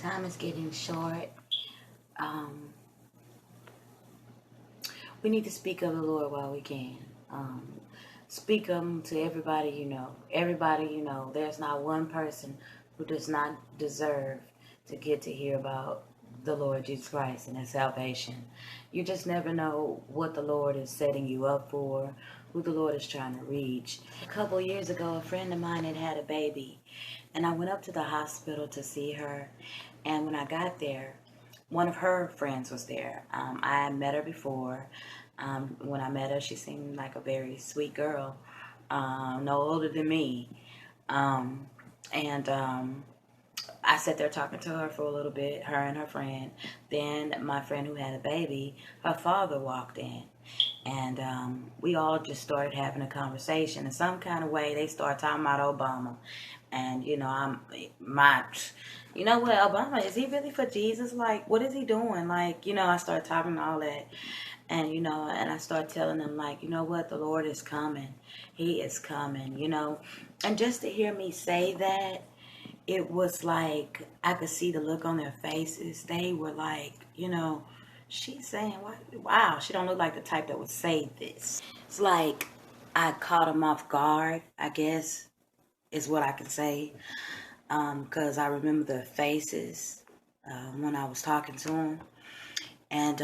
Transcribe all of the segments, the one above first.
Time is getting short. Um, we need to speak of the Lord while we can. Speak of Him to everybody you know. Everybody you know. There's not one person who does not deserve to get to hear about the Lord Jesus Christ and His salvation. You just never know what the Lord is setting you up for, who the Lord is trying to reach. A couple years ago, a friend of mine had a baby, and I went up to the hospital to see her. And when I got there, one of her friends was there. I had met her before. When I met her, she seemed like a very sweet girl, no older than me. Um, and I sat there talking to her for a little bit, her and her friend. Then my friend who had a baby, her father walked in. And we all just started having a conversation. In some kind of way, they started talking about Obama. And, you know what, Obama, is he really for Jesus? Like, what is he doing? Like, I started talking all that. And I started telling them, like, you know what, the Lord is coming. He is coming, And just to hear me say that, it was like I could see the look on their faces. They were like, she's saying, wow, she don't look like the type that would say this. It's like I caught them off guard, I guess, is what I can say. Because I remember their faces when I was talking to them. And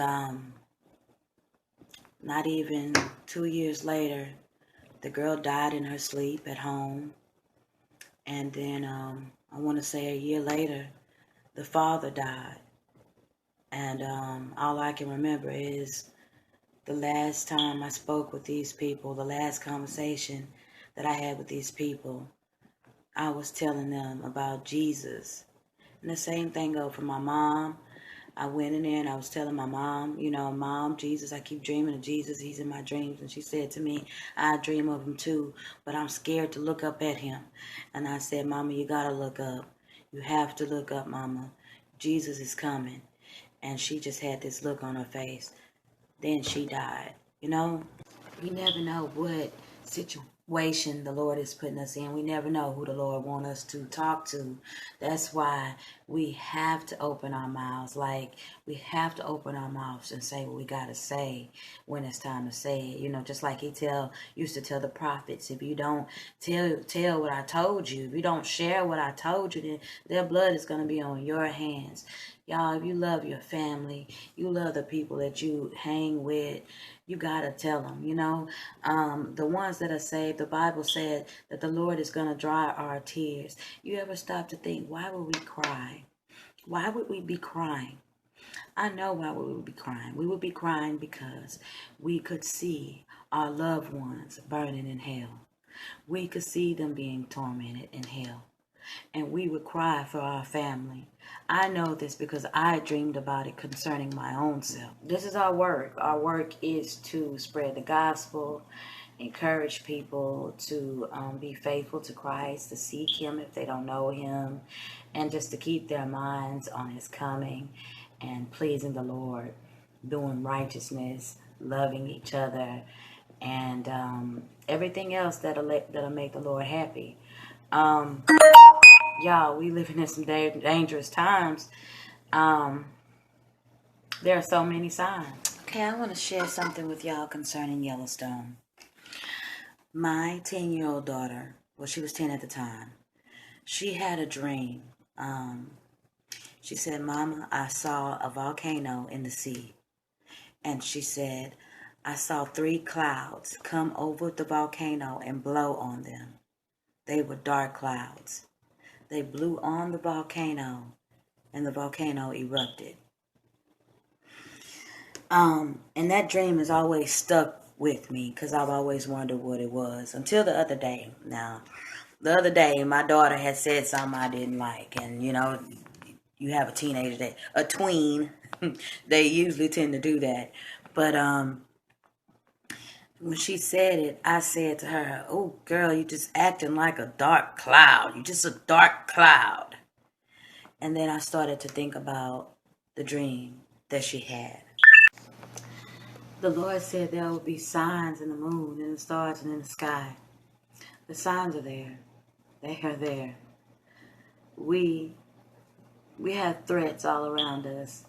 not even 2 years later, the girl died in her sleep at home. And then I want to say a year later, the father died. And all I can remember is the last time I spoke with these people, the last conversation that I had with these people, I was telling them about Jesus. And the same thing goes for my mom. I went in there and I was telling my mom, Mom, Jesus, I keep dreaming of Jesus. He's in my dreams. And she said to me, I dream of him too, but I'm scared to look up at him. And I said, Mama, you got to look up. You have to look up, Mama. Jesus is coming. And she just had this look on her face. Then she died. We never know what situation the Lord is putting us in. We never know who the Lord wants us to talk to. That's why we have to open our mouths. Like, we have to open our mouths and say what we got to say when it's time to say it. Just like he used to tell the prophets, if you don't tell what I told you, if you don't share what I told you, then their blood is going to be on your hands. Y'all, if you love your family, you love the people that you hang with, you got to tell them, the ones that are saved, the Bible said that the Lord is going to dry our tears. You ever stop to think, why would we cry? Why would we be crying? I know why we would be crying. We would be crying because we could see our loved ones burning in hell. We could see them being tormented in hell. And we would cry for our family. I know this because I dreamed about it concerning my own self. This is our work. Our work is to spread the gospel, encourage people to be faithful to Christ, to seek him if they don't know him, and just to keep their minds on his coming and pleasing the Lord, doing righteousness, loving each other, and everything else that'll make the Lord happy. Y'all, we living in some dangerous times. There are so many signs. Okay, I want to share something with y'all concerning Yellowstone. My 10-year-old daughter, well, she was 10 at the time, she had a dream. She said, Mama, I saw a volcano in the sea. And she said, I saw 3 clouds come over the volcano and blow on them. They were dark clouds. They blew on the volcano, and the volcano erupted. And that dream has always stuck with me because I've always wondered what it was until the other day. Now, the other day, my daughter had said something I didn't like, and you have a teenager, a tween, they usually tend to do that. But when she said it, I said to her, oh, girl, you just acting like a dark cloud. You're just a dark cloud. And then I started to think about the dream that she had. The Lord said there will be signs in the moon, in the stars, and in the sky. The signs are there. They are there. We we have threats all around us.